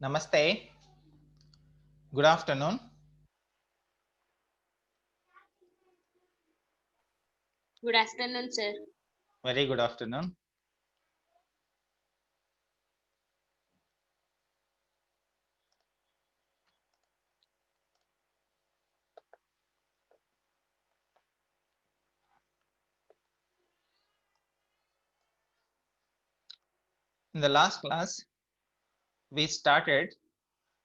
Namaste. Good afternoon. Good afternoon, sir. Very good afternoon. In the last class, we started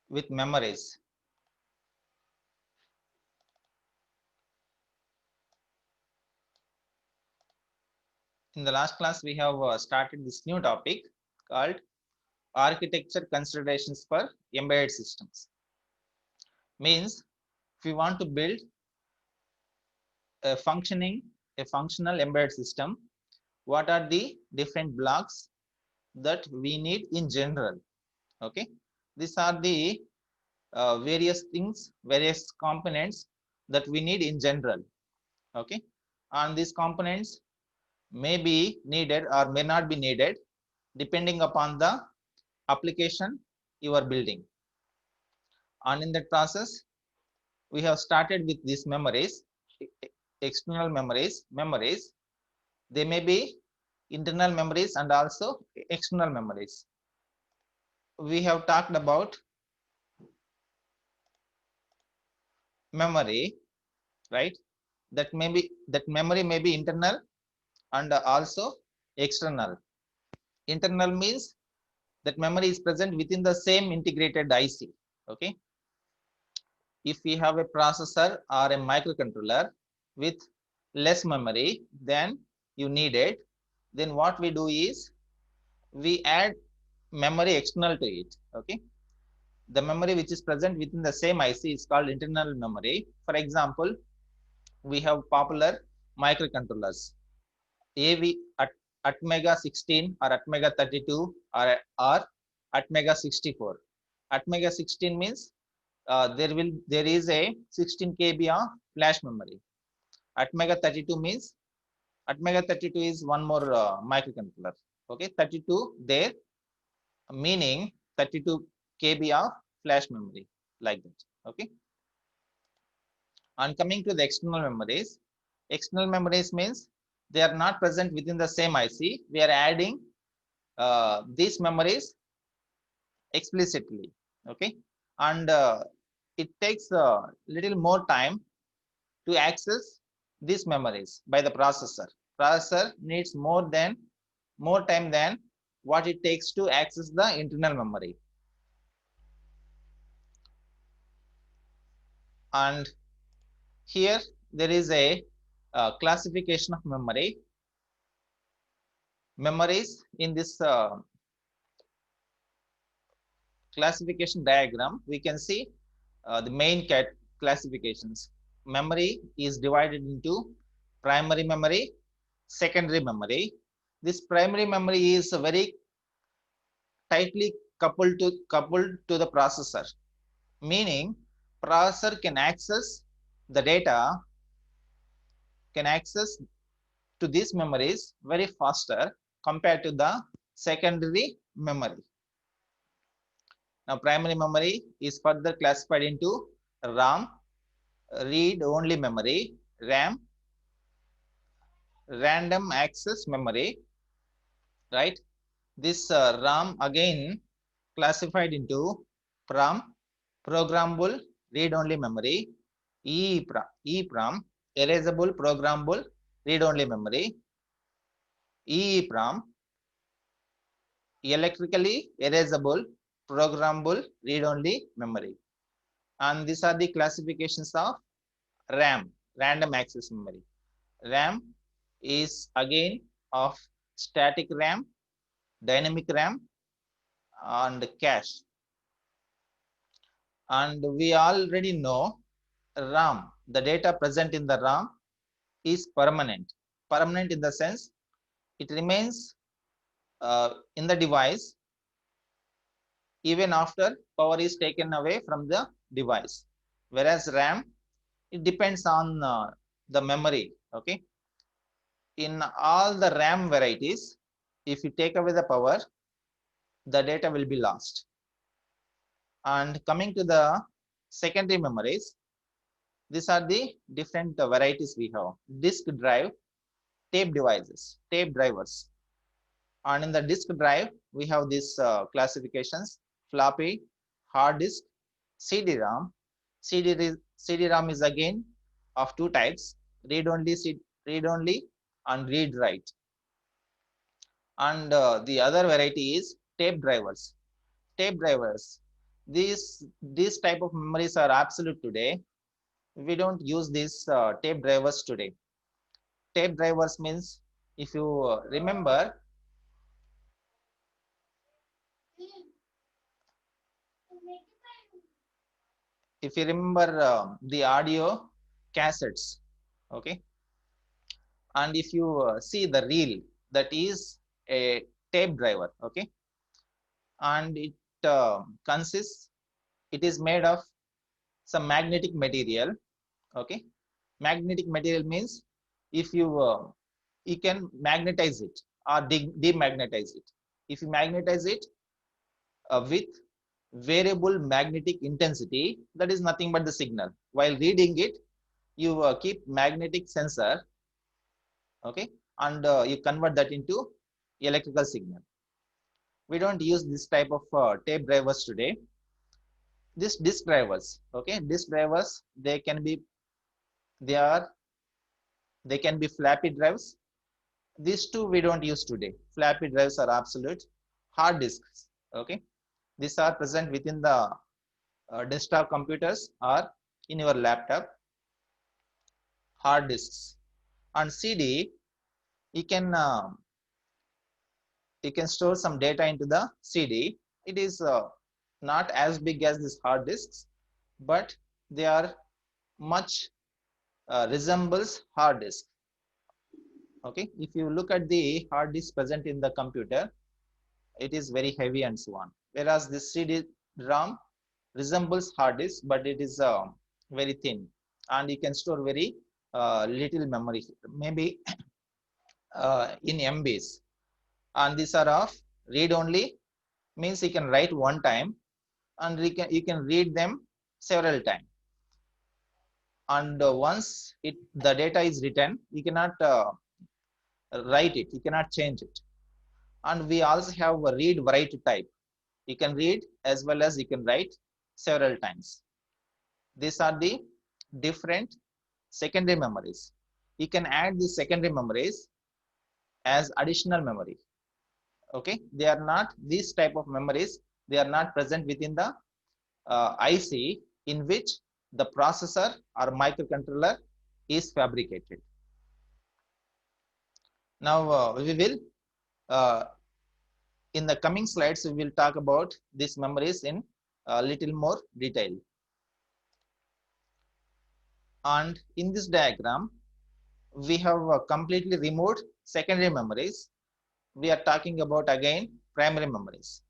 with memories. In the last class, we have started this new topic called architecture considerations for embedded systems. Means if we want to build a functional embedded system, what are the different blocks that we need in general? Okay, these are the various things, various components that we need in general. Okay, and these components may be needed or may not be needed depending upon the application you are building. And in that process, we have started with these memories, external memories. They may be internal memories and also external memories. We have talked about memory, right? That memory may be internal and also external. Internal means that memory is present within the same integrated IC. Okay, if we have a processor or a microcontroller with less memory than you needed, then what we do is we add memory external to it. Okay, the memory which is present within the same IC is called internal memory. For example, we have popular microcontrollers AV Atmega 16 or Atmega 32 or Atmega 64. Atmega 16 means there is a 16 KB of flash memory. Atmega 32 means Atmega 32 is one more microcontroller. Okay, 32 there meaning 32 KB of flash memory, like that. Okay, and coming to the external memories means they are not present within the same IC. We are adding these memories explicitly. Okay, and it takes a little more time to access these memories by the processor. Processor needs more time than what it takes to access the internal memory. And here there is a classification of memories in this classification diagram. We can see the main classifications. Memory is divided into primary memory, secondary memory. This primary memory is very tightly coupled to the processor, meaning processor can access to these memories very faster compared to the secondary memory. Now primary memory is further classified into RAM, read only memory, RAM, random access memory, right? This RAM again classified into PROM, programmable read-only memory, EEPROM, erasable programmable read-only memory, EEPROM, electrically erasable programmable read-only memory. And these are the classifications of RAM, random access memory. RAM is again of static RAM, dynamic RAM, and cache. And we already know RAM, the data present in the RAM is permanent. Permanent in the sense it remains in the device even after power is taken away from the device. Whereas RAM, it depends on the memory. Okay, in all the RAM varieties, if you take away the power, the data will be lost. And coming to the secondary memories, these are the different varieties we have. Disk drive, tape devices, tape drivers. And in the disk drive, we have these classifications: floppy, hard disk, CD-ROM. CD-ROM is again of two types: read only and read write. And the other variety is tape drivers. Tape drivers, these type of memories are absolute today. We don't use these tape drivers today. Tape drivers means, if you remember, the audio cassettes, okay, and if you see the reel, that is a tape driver, okay, and it consists, it is made of some magnetic material, okay. Magnetic material means, if you can magnetize it or demagnetize it. If you magnetize it with variable magnetic intensity, that is nothing but the signal. While reading it, you keep magnetic sensor, okay, and you convert that into electrical signal. We don't use this type of tape drivers today. This disk drivers, okay, disk drivers, they are they can be floppy drives. These two we don't use today. Floppy drives are absolute. Hard disks, okay, these are present within the desktop computers or in your laptop. Hard disks. And CD, you can store some data into the CD. It is not as big as these hard disks, but they are much resembles hard disk. Okay, if you look at the hard disk present in the computer, it is very heavy and so on. Whereas this CD-ROM resembles hard disk, but it is very thin, and you can store very little memory, maybe in MBs. And these are of read only, means you can write one time, and you can read them several times. And once the data is written, you cannot write it, you cannot change it. And we also have a read write type. You can read as well as you can write several times. These are the different secondary memories. You can add the secondary memories as additional memory. Okay, they are not these type of memories. They are not present within the IC in which the processor or microcontroller is fabricated. Now we will in the coming slides, we will talk about these memories in a little more detail. And in this diagram, we have completely removed secondary memories. We are talking about again primary memories.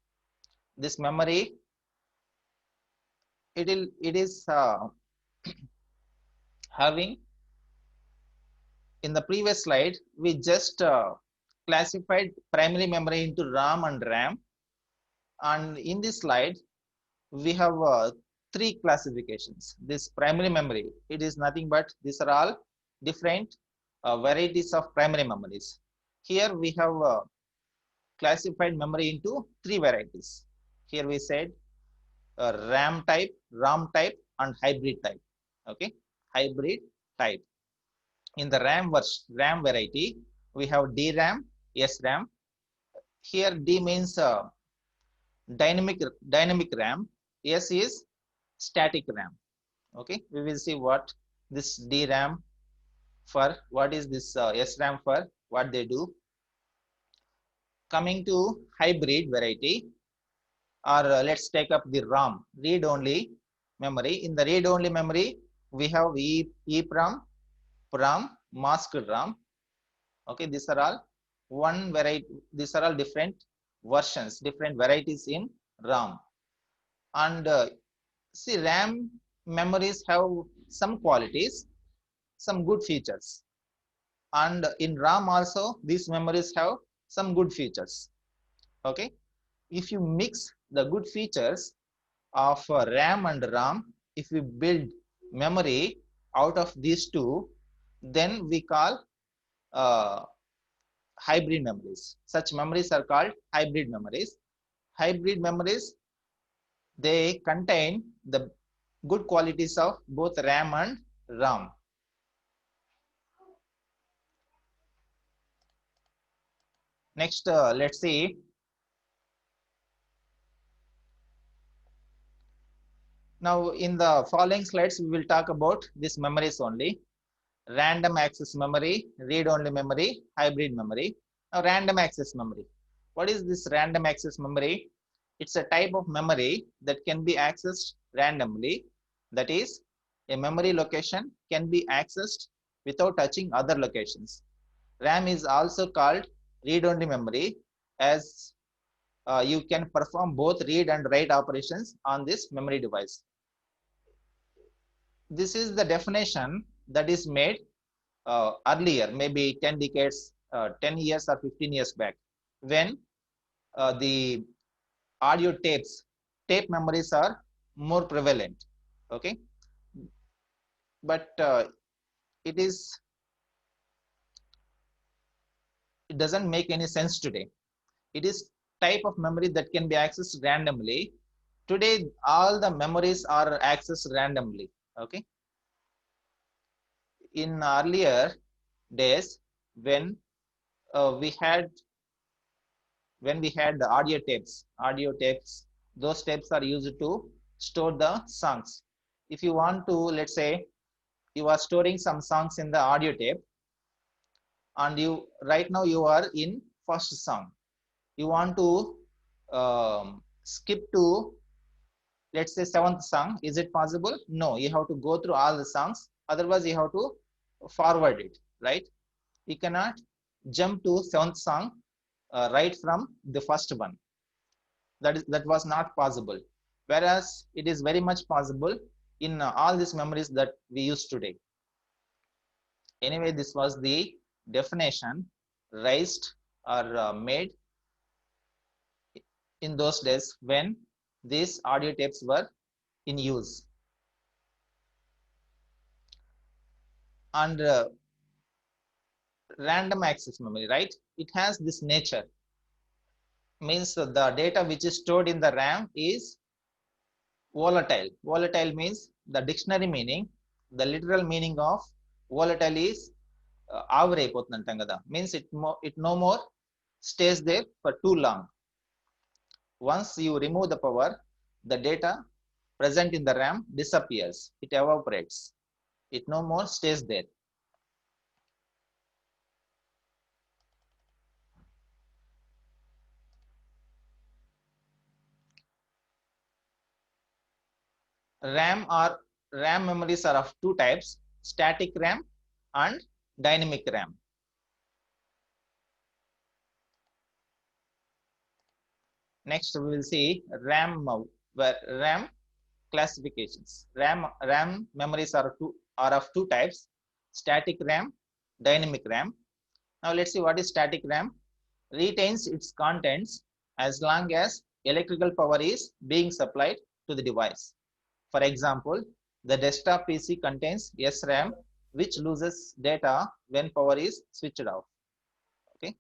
This memory, it is having, in the previous slide, we just classified primary memory into ROM and RAM. And in this slide, we have three classifications. This primary memory, it is nothing but these are all different varieties of primary memories. Here we have classified memory into three varieties. Here we said RAM type, ROM type, and hybrid type. Okay, hybrid type. In the RAM variety, we have DRAM, SRAM. Here D means dynamic RAM. S is static RAM. Okay, we will see what this DRAM for, what is this SRAM for, what they do. Coming to hybrid variety, or let's take up the ROM, read only memory. In the read only memory, we have EEPROM, PROM, masked ROM. Okay, these are all one variety. These are all different versions, different varieties in ROM. And see, RAM memories have some qualities, some good features. And in RAM also, these memories have some good features. Okay, if you mix the good features of RAM and ROM, if we build memory out of these two, then we call hybrid memories. Such memories are called hybrid memories. Hybrid memories, they contain the good qualities of both RAM and ROM. Next, let's see. Now, in the following slides, we will talk about these memories only. Random access memory, read-only memory, hybrid memory. Now, random access memory. What is this random access memory? It's a type of memory that can be accessed randomly. That is, a memory location can be accessed without touching other locations. RAM is also called read-only memory, as you can perform both read and write operations on this memory device. This is the definition that is made earlier, maybe 10 decades, 10 years or 15 years back, when the audio tape memories are more prevalent. Okay, but it doesn't make any sense today. It is type of memory that can be accessed randomly. Today, all the memories are accessed randomly. Okay, in earlier days, when we had the audio tapes, those tapes are used to store the songs. If you want to, let's say, you are storing some songs in the audio tape, and you right now you are in first song. You want to skip to, let's say, seventh song. Is it possible? No, you have to go through all the songs. Otherwise, you have to forward it, right? You cannot jump to seventh song right from the first one. That was not possible. Whereas it is very much possible in all these memories that we use today. Anyway, this was the definition raised or made in those days when these audio tapes were in use. And random access memory, right? It has this nature. Means the data which is stored in the RAM is volatile. Volatile means the dictionary meaning, the literal meaning of volatile is ఆవిరైపోతుందంటాం కదా. Means it no more stays there for too long. Once you remove the power, the data present in the RAM disappears. It evaporates. It no more stays there. RAM memories are of two types: static RAM and dynamic RAM. Next, we will see RAM classifications. RAM memories are of two types: static RAM, dynamic RAM. Now let's see what is static RAM. Retains its contents as long as electrical power is being supplied to the device. For example, the desktop PC contains SRAM, which loses data when power is switched off. Okay.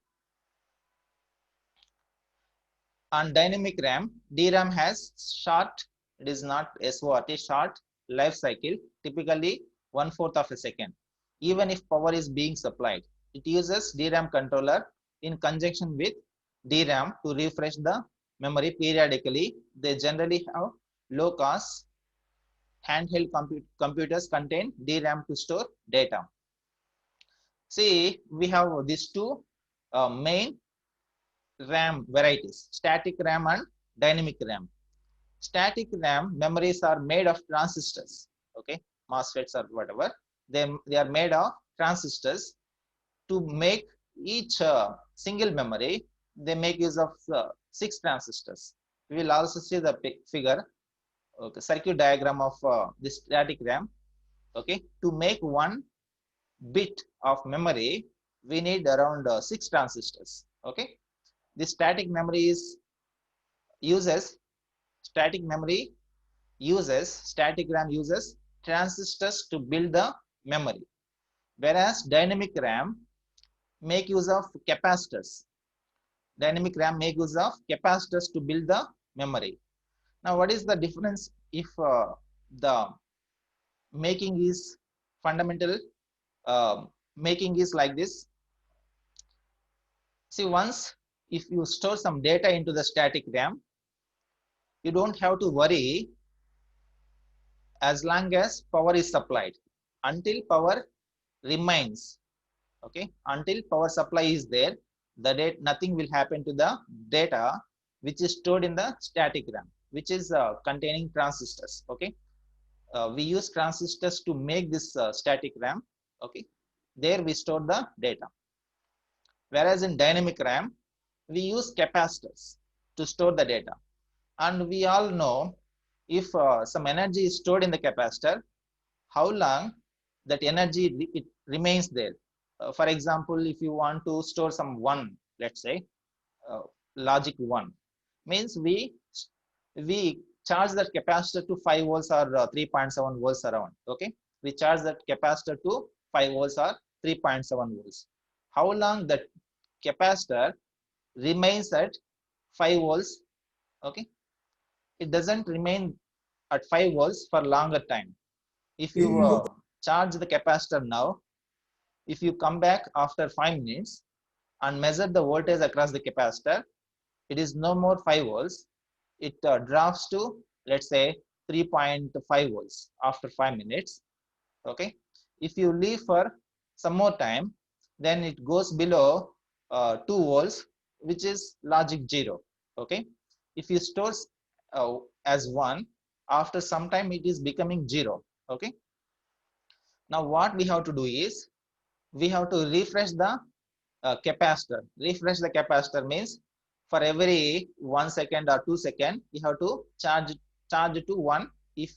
On dynamic RAM, DRAM has short, it is not SORT, short life cycle, typically 1/4 of a second. Even if power is being supplied, it uses DRAM controller in conjunction with DRAM to refresh the memory periodically. They generally have low cost. Handheld computers contain DRAM to store data. See, we have these two main RAM varieties: static RAM and dynamic RAM. Static RAM memories are made of transistors, okay, MOSFETs or whatever. They are made of transistors. To make each single memory, they make use of 6 transistors. We will also see the figure, okay, circuit diagram of this static RAM. Okay, to make 1 bit of memory, we need around 6 transistors. Okay, this static memory uses static memory static RAM uses transistors to build the memory, whereas dynamic RAM make use of capacitors. Dynamic RAM make use of capacitors to build the memory. Now, what is the difference if the making is fundamental? Making is like this. See, once if you store some data into the static RAM, you don't have to worry as long as power is supplied. Until power remains, okay, until power supply is there, the data, nothing will happen to the data which is stored in the static RAM, which is containing transistors. Okay, we use transistors to make this static RAM. Okay, there we store the data. Whereas in dynamic RAM, we use capacitors to store the data. And we all know if some energy is stored in the capacitor, how long that energy it remains there. For example, if you want to store some 1, let's say, logic 1, means we charge that capacitor to 5 volts or 3.7 volts around. Okay, we charge that capacitor to 5 volts or 3.7 volts. How long that capacitor remains at 5 volts? Okay, it doesn't remain at 5 volts for longer time. If you charge the capacitor now, if you come back after 5 minutes and measure the voltage across the capacitor, it is no more 5 volts. It drops to, let's say, 3.5 volts after 5 minutes. Okay, if you leave for some more time, then it goes below 2 volts, which is logic 0. Okay, if you store as 1, after some time it is becoming 0. Okay, now what we have to do is we have to refresh the capacitor. Refresh the capacitor means for every 1 second or 2 seconds, you have to charge to 1. If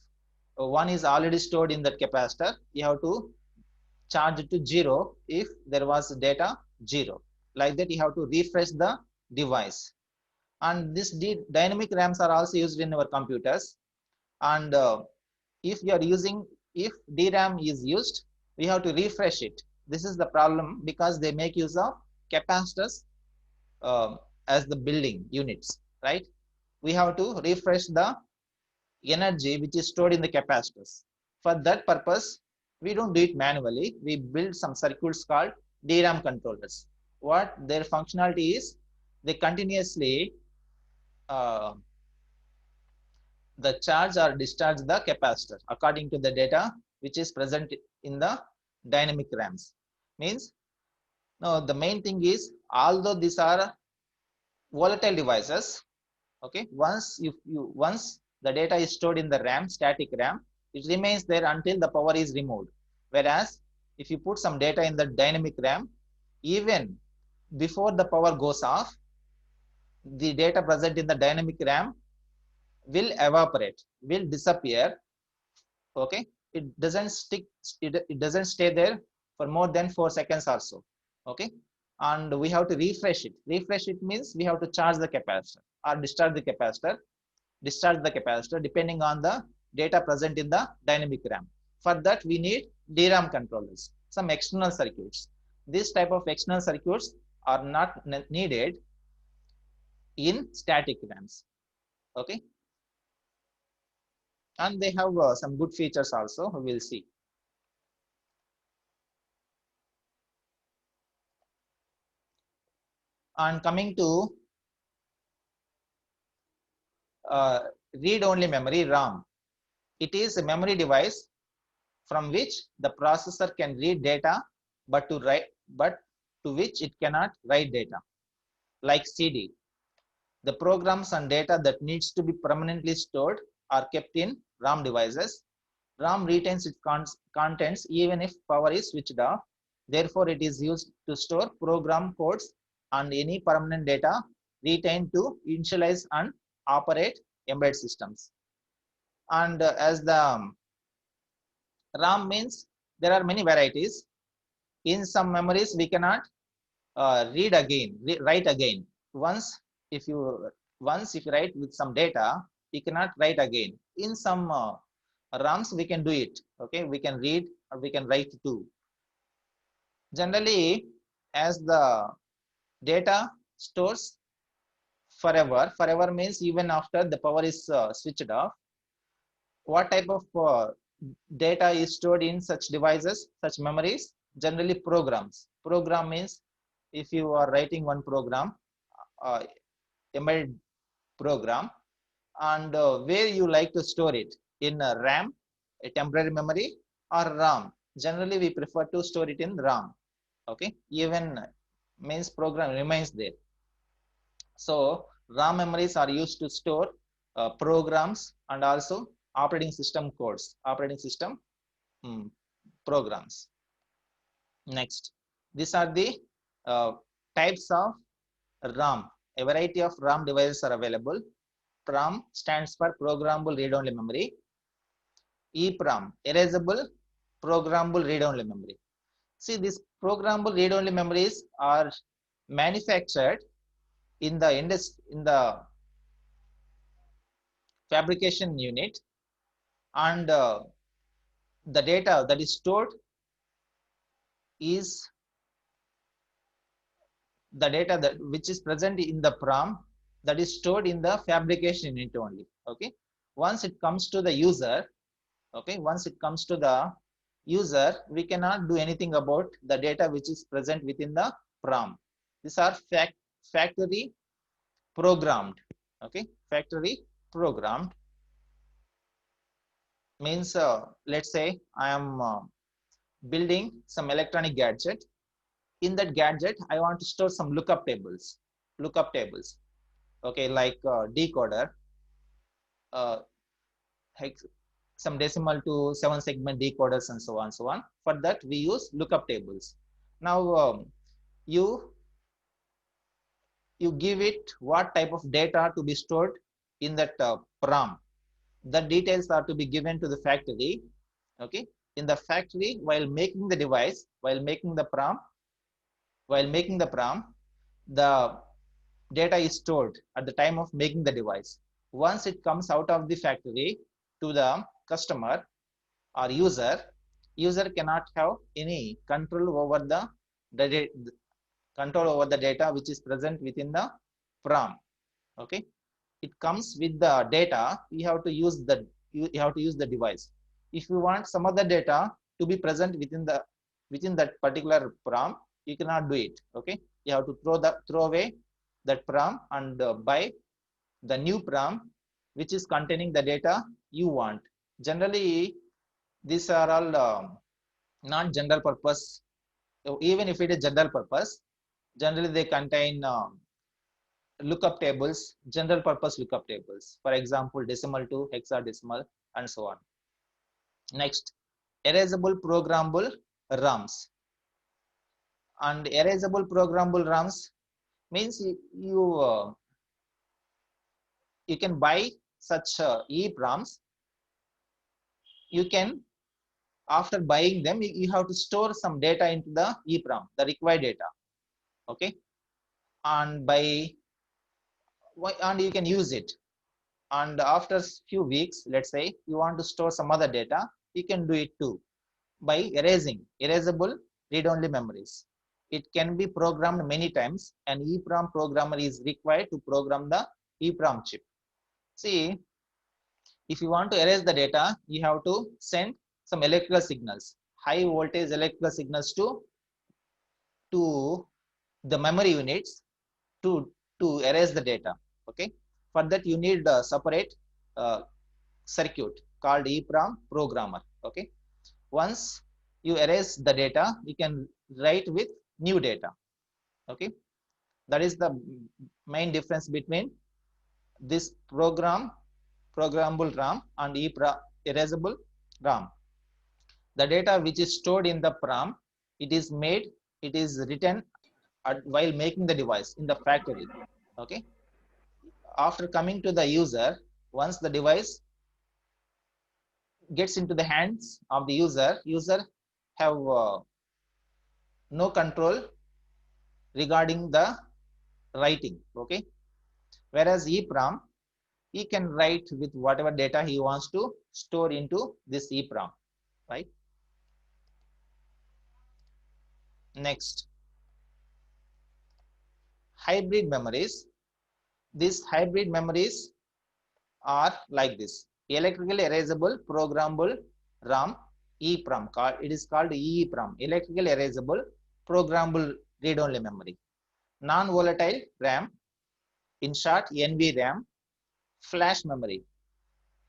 1 is already stored in that capacitor, you have to charge to 0 if there was data 0. Like that, you have to refresh the device. And this dynamic RAMs are also used in our computers. And if you are using, if DRAM is used, we have to refresh it. This is the problem because they make use of capacitors as the building units, right? We have to refresh the energy which is stored in the capacitors. For that purpose, we don't do it manually. We build some circuits called DRAM controllers. What their functionality is, they continuously the charge or discharge the capacitor according to the data which is present in the dynamic RAMs. Means, now the main thing is, although these are volatile devices, okay, once once the data is stored in the RAM, static RAM, it remains there until the power is removed. Whereas if you put some data in the dynamic RAM, even before the power goes off, the data present in the dynamic RAM will evaporate, will disappear. Okay, it doesn't stick, it doesn't stay there for more than 4 seconds or so. Okay, and we have to refresh it. Refresh it means we have to charge the capacitor or discharge the capacitor depending on the data present in the dynamic RAM. For that, we need DRAM controllers, some external circuits. This type of external circuits are not needed in static RAMs. Okay, and they have some good features also, we will see. And coming to read-only memory, RAM. It is a memory device from which the processor can read data, but to which it cannot write data. Like CD, the programs and data that needs to be permanently stored are kept in RAM devices. RAM retains its contents even if power is switched off. Therefore, it is used to store program codes and any permanent data retained to initialize and operate embedded systems. And as the RAM means, there are many varieties. In some memories, we cannot write again. Once if you write with some data, you cannot write again. In some RAMs we can do it. Okay, we can read or we can write too. Generally, as the data stores forever means even after the power is switched off. What type of data is stored in such devices, such memories? Generally programs. Program means if you are writing one program, embedded program, and where you like to store it, in RAM, a temporary memory, or RAM. Generally we prefer to store it in RAM. Okay, even means program remains there. So RAM memories are used to store programs and also operating system codes, operating system programs. Next, these are the uh, types of RAM. A variety of RAM devices are available. PROM stands for programmable read-only memory. EPROM, erasable programmable read-only memory. See, these programmable read-only memories are manufactured in the fabrication unit, and the data that is stored is the data that which is present in the PROM, that is stored in the fabrication unit only. Okay, once it comes to the user, okay, once it comes to the user, we cannot do anything about the data which is present within the PROM. These are factory programmed. Okay, factory programmed means let's say I am building some electronic gadget. In that gadget I want to store some lookup tables. Okay, like decoder, uh, some decimal to 7 segment decoders, and so on. For that we use lookup tables. Now you give it what type of data to be stored in that PROM. The details are to be given to the factory. Okay, in the factory, while making the device, while making the PROM, the data is stored at the time of making the device. Once it comes out of the factory to the customer or user cannot have any control over the data which is present within the PROM. Okay, it comes with the data. You have to use the device. If you want some other data to be present within that particular PROM, you cannot do it. Okay, you have to throw away that PROM and buy the new PROM which is containing the data you want. Generally, these are all not general purpose. Even if it is general purpose, generally they contain lookup tables, general purpose lookup tables. For example, decimal to hexadecimal, and so on. Next, erasable programmable RAMs. And erasable programmable RAMs means you can buy such EPROMs. You can, after buying them, you have to store some data into the EPROM, the required data. Okay, and you can use it. And after few weeks, let's say you want to store some other data, you can do it too by erasable read-only memories. It can be programmed many times. An EPROM programmer is required to program the EPROM chip. See, if you want to erase the data, you have to send some electrical signals, high voltage electrical signals to the memory units to erase the data. Okay, for that you need a separate circuit called EPROM programmer. Okay, once you erase the data, you can write with new data. Okay, that is the main difference between this programmable RAM and erasable RAM. The data which is stored in the PROM, it is written while making the device in the factory. Okay, after coming to the user, once the device gets into the hands of the user have no control regarding the writing. Okay, whereas EPROM, he can write with whatever data he wants to store into this EEPROM, right? Next, hybrid memories. These hybrid memories are like this: electrically erasable programmable RAM, EEPROM. It is called EEPROM, electrically erasable programmable read-only memory. Non-volatile RAM, in short NVRAM. Flash memory.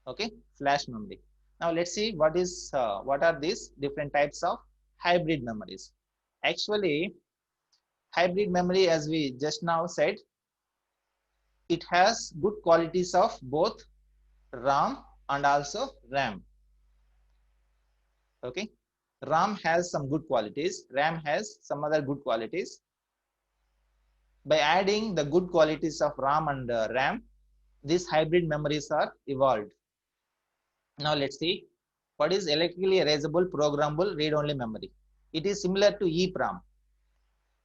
Okay, flash memory. Now let's see what are these different types of hybrid memories. Actually, hybrid memory, as we just now said, it has good qualities of both RAM and also RAM. Okay, RAM has some good qualities, RAM has some other good qualities. By adding the good qualities of RAM and RAM, these hybrid memories are evolved. Now let's see what is electrically erasable programmable read-only memory. It is similar to EEPROM,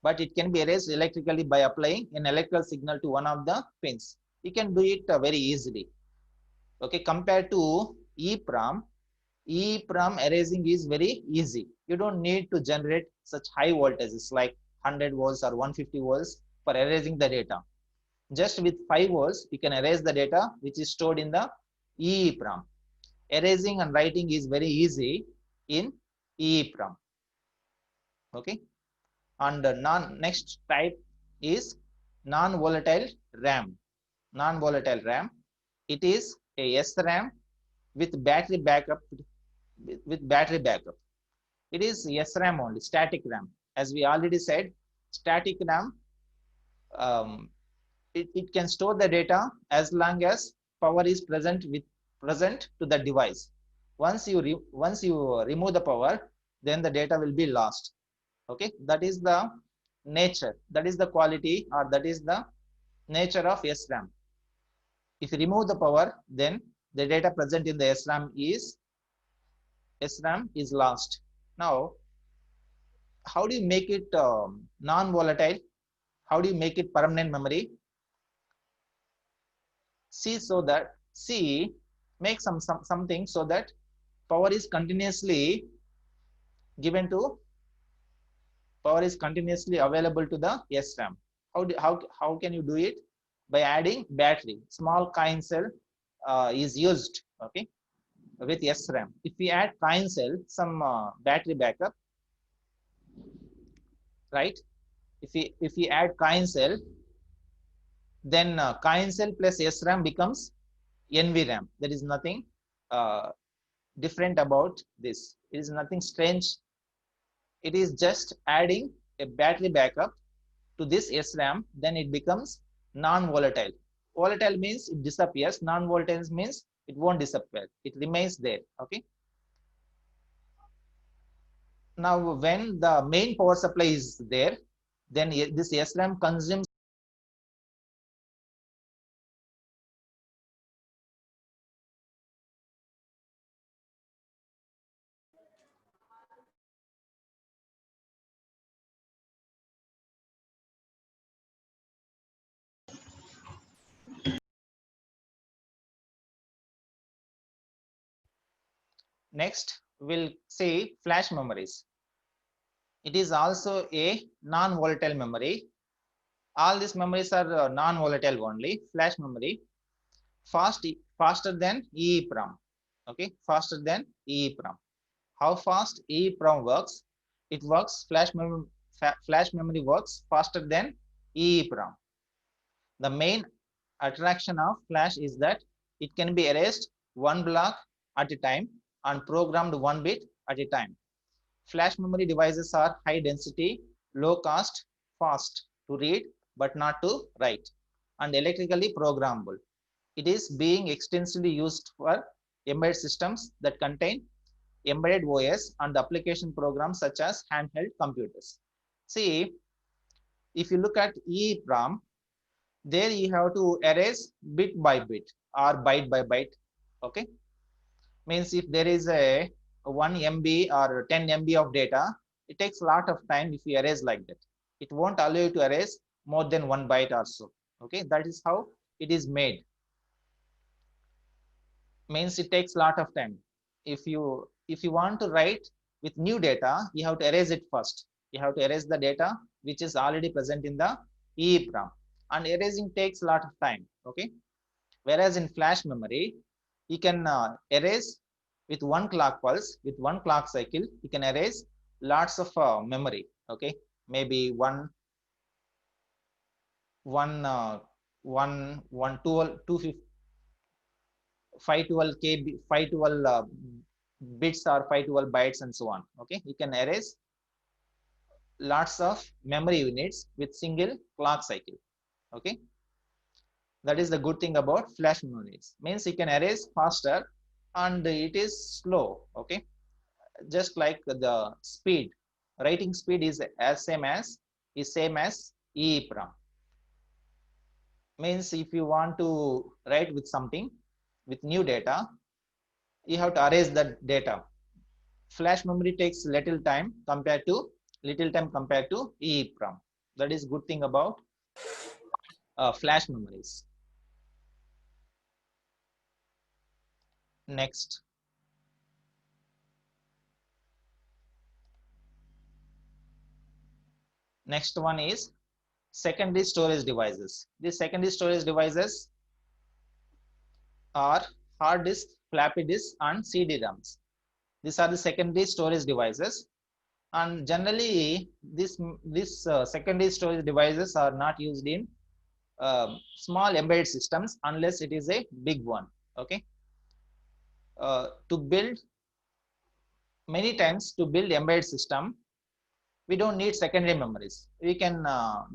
but it can be erased electrically by applying an electrical signal to one of the pins. You can do it very easily. Okay, compared to EEPROM, EEPROM erasing is very easy. You don't need to generate such high voltages like 100 volts or 150 volts for erasing the data. Just with 5 volts, you can erase the data which is stored in the EEPROM. Erasing and writing is very easy in EEPROM. Okay, and the next type is non-volatile RAM. Non-volatile RAM. It is a SRAM with battery backup. With battery backup. It is SRAM only, static RAM. As we already said, static RAM, it can store the data as long as power is present to the device. Once you remove the power, then the data will be lost. Okay, that is the nature, that is the quality, or that is the nature of SRAM. If you remove the power, then the data present in the SRAM is lost. Now, how do you make it non-volatile? How do you make it permanent memory? Make something so that power is continuously given to power is continuously available to the SRAM. How can you do it? By adding battery. Small coin cell is used, okay, with SRAM. If we add coin cell, some battery backup, right? If we add coin cell, then coin cell plus SRAM becomes NVRAM. There is nothing different about this. It is nothing strange. It is just adding a battery backup to this SRAM, then it becomes non-volatile. Volatile means it disappears. Non-volatile means it won't disappear. It remains there. Okay. Now, when the main power supply is there, then this SRAM consumes Next, we'll say flash memories. It is also a non-volatile memory. All these memories are non-volatile only. Flash memory, faster than EEPROM. Okay, faster than EEPROM. How fast EEPROM works? It works. Flash memory works faster than EEPROM. The main attraction of flash is that it can be erased one block at a time and programmed one bit at a time. Flash memory devices are high density, low cost, fast to read but not to write, and electrically programmable. It is being extensively used for embedded systems that contain embedded OS and application programs such as handheld computers. See, if you look at EEPROM, there you have to erase bit by bit or byte by byte. Okay, means if there is a 1 MB or 10 MB of data, it takes a lot of time if you erase like that. It won't allow you to erase more than 1 byte or so. Okay, that is how it is made. means it takes a lot of time. If you want to write with new data, you have to erase it first. You have to erase the data which is already present in the EEPROM, and erasing takes a lot of time. Okay, whereas in flash memory, you can erase with one clock pulse, with one clock cycle. You can erase lots of memory. Okay, maybe one uh, one 512 KB, 512 bits or 512 bytes and so on. Okay, you can erase lots of memory units with single clock cycle. Okay, that is the good thing about flash memories. Means you can erase faster and it is slow. Okay, just like the speed, writing speed is same as EEPROM. Means if you want to write with something with new data, you have to erase that data. Flash memory takes little time compared to EEPROM. That is good thing about flash memories. Next, next one is secondary storage devices. These secondary storage devices are hard disk, floppy disk, and CD-ROMs. These are the secondary storage devices, and generally this secondary storage devices are not used in small embedded systems unless it is a big one. Okay, to build many times to build embedded system, we don't need secondary memories. We can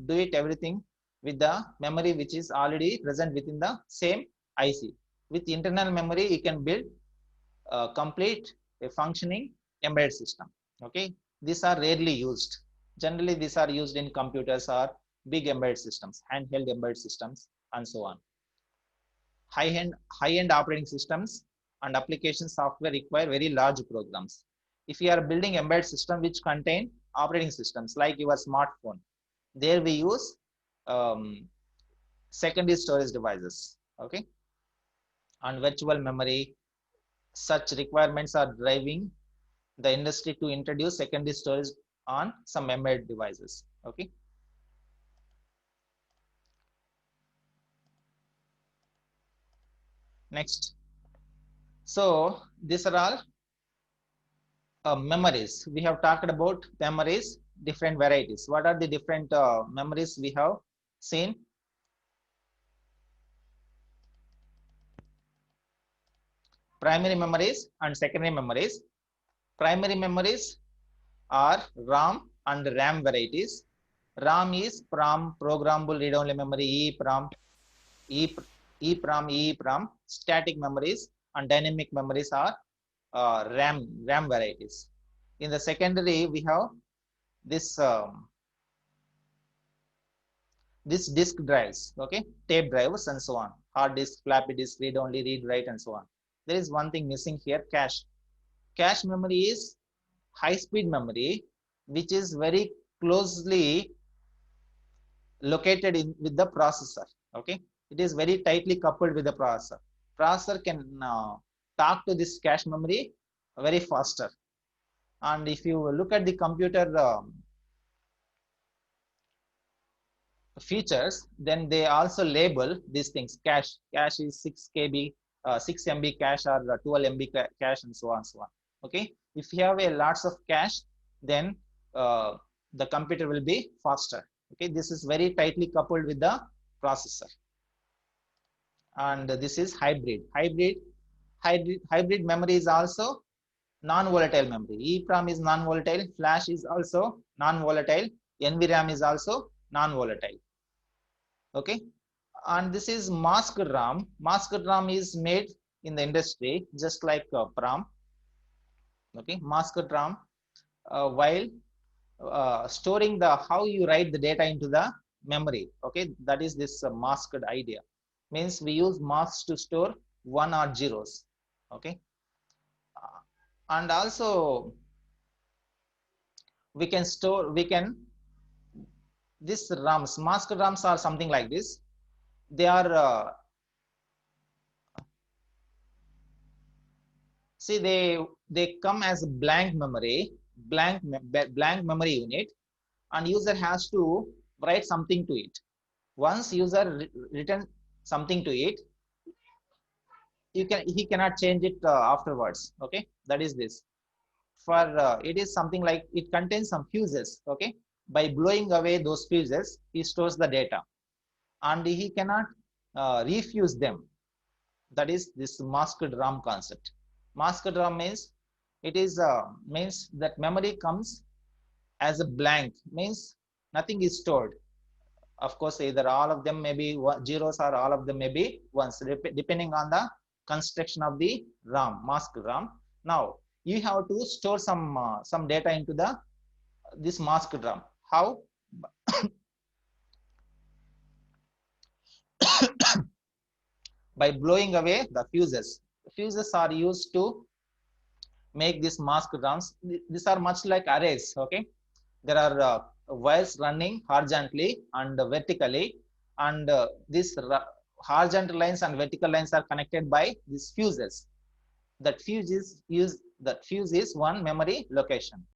do it everything with the memory which is already present within the same IC. With internal memory, you can build complete a functioning embedded system. Okay, these are rarely used. Generally, these are used in computers or big embedded systems, handheld embedded systems, and so on. High-end operating systems and application software require very large programs. If you are building embedded system which contain operating systems like your smartphone, there we use secondary storage devices. Okay, and virtual memory. Such requirements are driving the industry to introduce secondary storage on some embedded devices. Okay. Next. So these are all memories. We have talked about memories, different varieties. What are the different memories we have seen? Primary memories and secondary memories. Primary memories are ROM and RAM varieties. ROM is programmable read-only memory, EEPROM. Static memories and dynamic memories are RAM varieties. In the secondary, we have this disk drives, okay, tape drivers and so on, hard disk, floppy disk, read only, read write, and so on. There is one thing missing here: cache. Cache memory is high-speed memory, which is very closely located with the processor. Okay, it is very tightly coupled with the processor. Processor can talk to this cache memory very faster. And if you look at the computer features, then they also label these things. Cache is 6 KB, 6 MB cache, or 12 MB cache, and so on, so on. Okay, if you have a lots of cache, then the computer will be faster. Okay, this is very tightly coupled with the processor. And this is hybrid memory is also non-volatile memory. EEPROM is non-volatile, flash is also non-volatile, NVRAM is also non-volatile. Okay, and this is masked RAM. Masked RAM is made in the industry just like PROM. Okay, masked RAM, while storing the how you write the data into the memory. Okay, that is this masked idea. Means we use masks to store one or zeros. Okay, and also we can this RAMs, masked RAMs are something like this. They are See, they come as a blank memory, blank memory unit, and user has to write something to it. Once user written something to it, he cannot change it afterwards. Okay, that is this. For it is something like it contains some fuses. Okay, by blowing away those fuses, he stores the data, and he cannot refuse them. That is this masked RAM concept. Masked RAM means it is means that memory comes as a blank, means nothing is stored. Of course, either all of them may be zeros or all of them may be ones, depending on the construction of the RAM, masked RAM. Now you have to store some data into the this masked RAM. How? By blowing away the fuses. Fuses are used to make these masked RAMs. These are much like arrays. Okay, there are wires running horizontally and vertically, and these horizontal lines and vertical lines are connected by these fuses. That fuse is one memory location.